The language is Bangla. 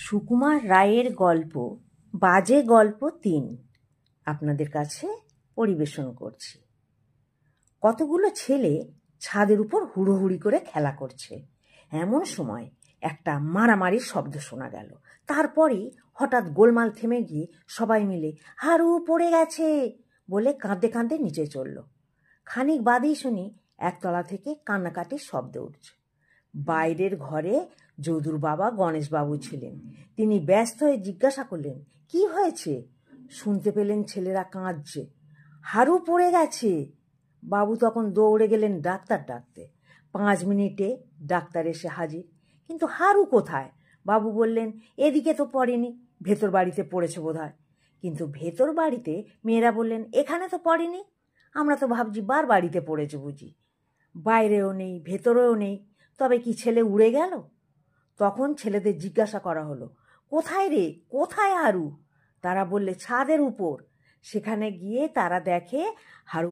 সুকুমার রায়ের গল্প বাজে গল্প ৩ আপনাদের কাছে পরিবেশন করছি। কতগুলো ছেলে ছাদের উপর হুড়োহুড়ি করে খেলা করছে। এমন সময় একটা মারামারির শব্দ শোনা গেল। তারপরেই হঠাৎ গোলমাল থেমে গিয়ে সবাই মিলে হারু পড়ে গেছে বলে কাঁদতে কাঁদতে নিচে চলল। খানিক বাদেই শুনি একতলা থেকে কান্নাকাটির শব্দ উঠছে। বাইরের ঘরে যদুর বাবা গণেশবাবু ছিলেন। তিনি ব্যস্ত হয়ে জিজ্ঞাসা করলেন, কি হয়েছে? শুনতে পেলেন ছেলেরা কাঁদছে, হারু পড়ে গেছে। বাবু তখন দৌড়ে গেলেন ডাক্তার ডাকতে। 5 মিনিটে ডাক্তার এসে হাজির। কিন্তু হারু কোথায়? বাবু বললেন, এদিকে তো পড়েনি, ভেতর বাড়িতে পড়েছে বোধহয়। কিন্তু ভেতর বাড়িতে মেয়েরা বললেন, এখানে তো পড়েনি, আমরা তো ভাবছি বার বাড়িতে পড়েছে বুঝি। বাইরেও নেই, ভেতরেও নেই, তবে কি ছেলে উড়ে গেল? তখন ছেলেদের জিজ্ঞাসা করা হলো, কোথায় রে, কোথায় হারু? তারা বললে ছাদের উপর। সেখানে গিয়ে তারা দেখে হারু